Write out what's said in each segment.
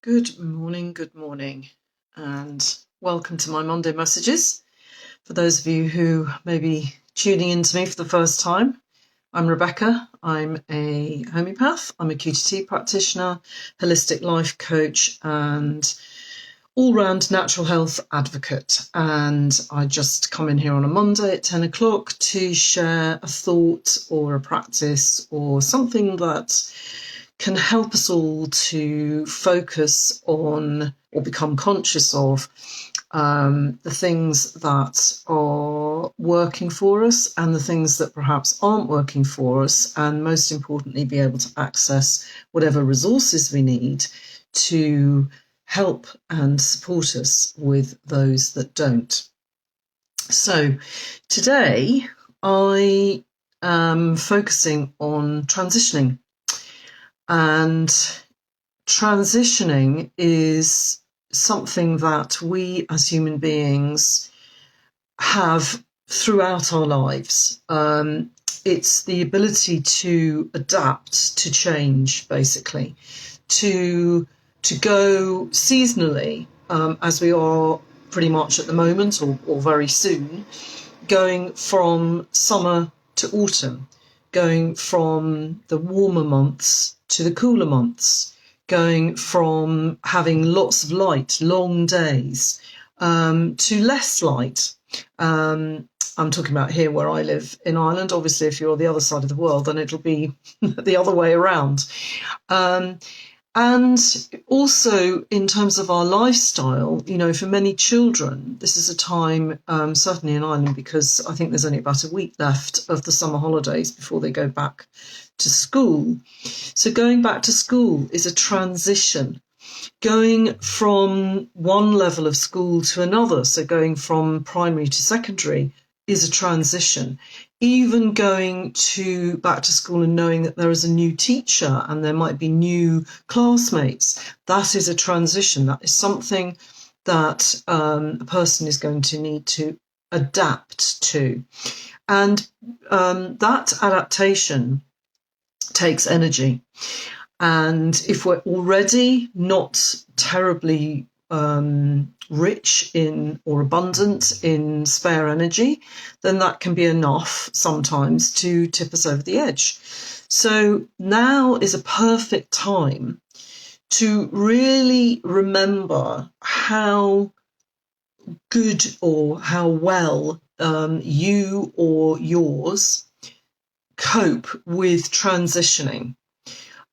Good morning, and welcome to my Monday messages. For those of you who may be tuning in to me for the first time, I'm Rebecca. I'm a homeopath. I'm a QTT practitioner, holistic life coach, and all-round natural health advocate. And I just come in here on a Monday at 10 o'clock to share a thought or a practice or something that can help us all to focus on or become conscious of the things that are working for us and the things that perhaps aren't working for us, and most importantly, be able to access whatever resources we need to help and support us with those that don't. So today I am focusing on transitioning. And transitioning is something that we as human beings have throughout our lives. It's the ability to adapt to change, basically, to go seasonally, as we are pretty much at the moment, or very soon, going from summer to autumn, going from the warmer months to the cooler months, going from having lots of light, long days, to less light. I'm talking about here where I live in Ireland. Obviously, if you're on the other side of the world, then it'll be the other way around. And also in terms of our lifestyle, for many children, this is a time, certainly in Ireland, because I think there's only about a week left of the summer holidays before they go back to school. So going back to school is a transition. Going from one level of school to another, so going from primary to secondary, is a transition. Even going back to school and knowing that there is a new teacher and there might be new classmates, that is a transition. That is something that a person is going to need to adapt to. And that adaptation takes energy. And if we're already not terribly rich in or abundant in spare energy, then that can be enough sometimes to tip us over the edge. So now is a perfect time to really remember how good or how well you or yours cope with transitioning.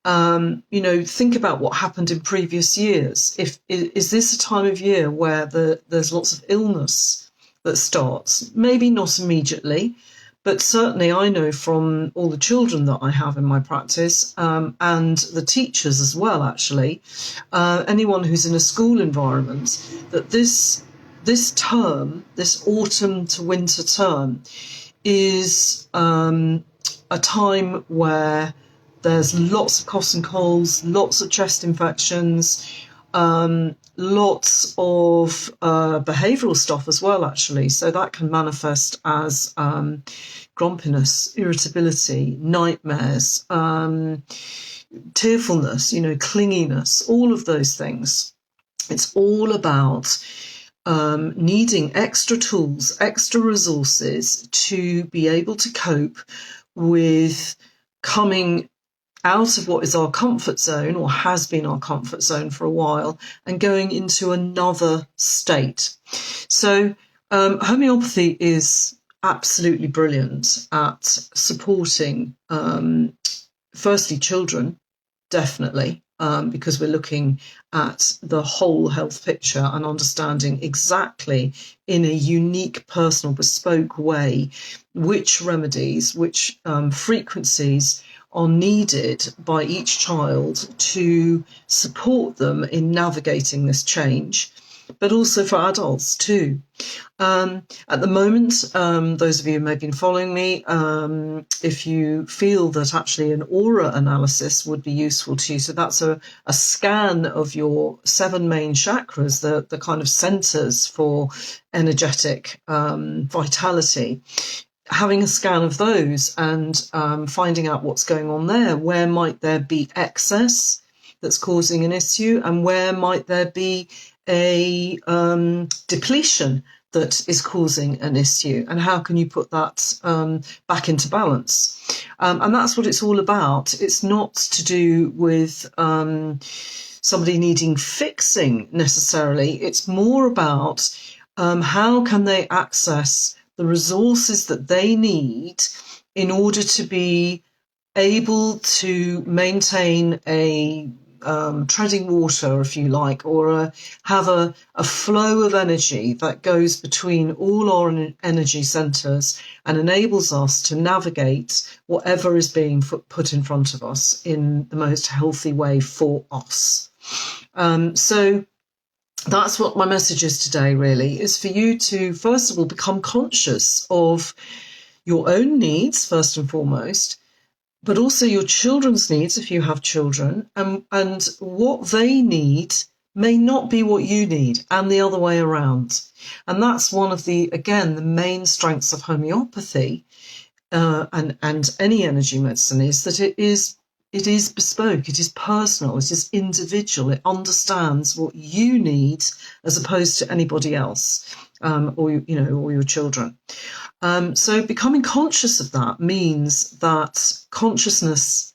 Think about what happened in previous years. Is this a time of year where there's lots of illness that starts? Maybe not immediately, but certainly I know from all the children that I have in my practice, and the teachers as well, actually, anyone who's in a school environment, that this term, this autumn to winter term, is a time where there's lots of coughs and colds, lots of chest infections, lots of behavioural stuff as well, actually. So that can manifest as grumpiness, irritability, nightmares, tearfulness, clinginess, all of those things. It's all about needing extra tools, extra resources to be able to cope with coming out of what is our comfort zone or has been our comfort zone for a while and going into another state. So homeopathy is absolutely brilliant at supporting, firstly, children, definitely, because we're looking at the whole health picture and understanding exactly in a unique, personal, bespoke way which remedies, which frequencies are needed by each child to support them in navigating this change, but also for adults too. At the moment, those of you who may have been following me, if you feel that actually an aura analysis would be useful to you, so that's a scan of your 7 main chakras, the kind of centers for energetic vitality. Having a scan of those and finding out what's going on there. Where might there be excess? that's causing an issue, and where might there be a depletion that is causing an issue, and how can you put that back into balance? And that's what it's all about. It's not to do with somebody needing fixing necessarily. It's more about how can they access the resources that they need in order to be able to maintain a treading water, if you like, or have a flow of energy that goes between all our energy centres and enables us to navigate whatever is being put in front of us in the most healthy way for us. So that's what my message is today, really, is for you to, first of all, become conscious of your own needs, first and foremost, but also your children's needs if you have children, and what they need may not be what you need, and the other way around. And that's one of the main strengths of homeopathy and any energy medicine, is that it is bespoke, it is personal, it is individual, it understands what you need as opposed to anybody else, or your children. So becoming conscious of that means that consciousness,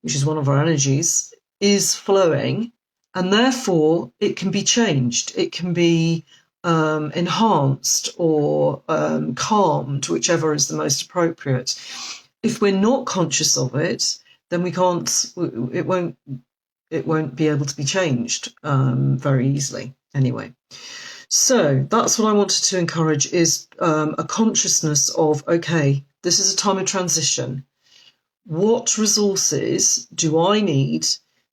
which is one of our energies, is flowing, and therefore it can be changed. It can be enhanced or calmed, whichever is the most appropriate. If we're not conscious of it, then we can't. It won't be able to be changed very easily. Anyway. So that's what I wanted to encourage, is a consciousness of, okay, this is a time of transition. What resources do I need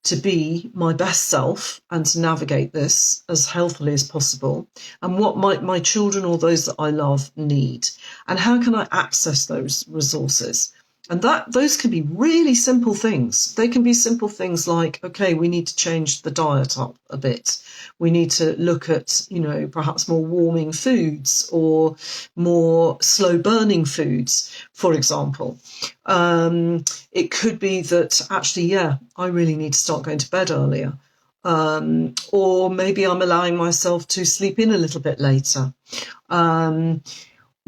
to be my best self and to navigate this as healthily as possible? And what might my children or those that I love need? And how can I access those resources? And those can be really simple things. They can be simple things like, okay, we need to change the diet up a bit. We need to look at, perhaps more warming foods or more slow burning foods, for example. It could be that actually, I really need to start going to bed earlier. Or maybe I'm allowing myself to sleep in a little bit later.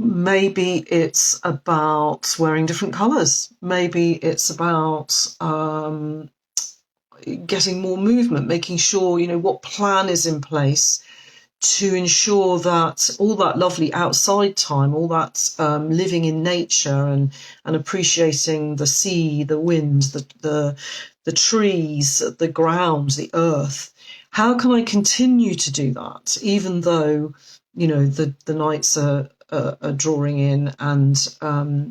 Maybe it's about wearing different colours. Maybe it's about getting more movement, making sure, what plan is in place to ensure that all that lovely outside time, all that living in nature and appreciating the sea, the wind, the trees, the ground, the earth. How can I continue to do that, even though, the nights are drawing in and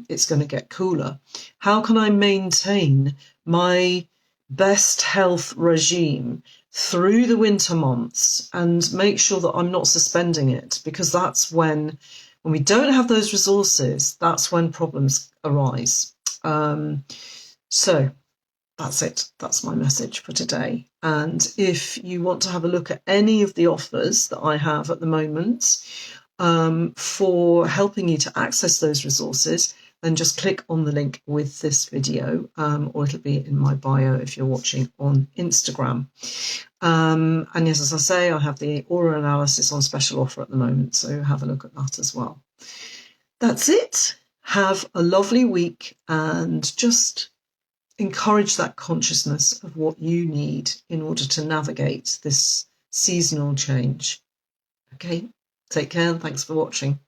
it's going to get cooler? How can I maintain my best health regime through the winter months and make sure that I'm not suspending it? Because that's when we don't have those resources, that's when problems arise. So that's it. That's my message for today. And if you want to have a look at any of the offers that I have at the moment for helping you to access those resources, then just click on the link with this video, or it'll be in my bio if you're watching on Instagram. And yes, as I say, I have the aura analysis on special offer at the moment, so have a look at that as well. That's it. Have a lovely week, and just encourage that consciousness of what you need in order to navigate this seasonal change. Okay, take care and thanks for watching.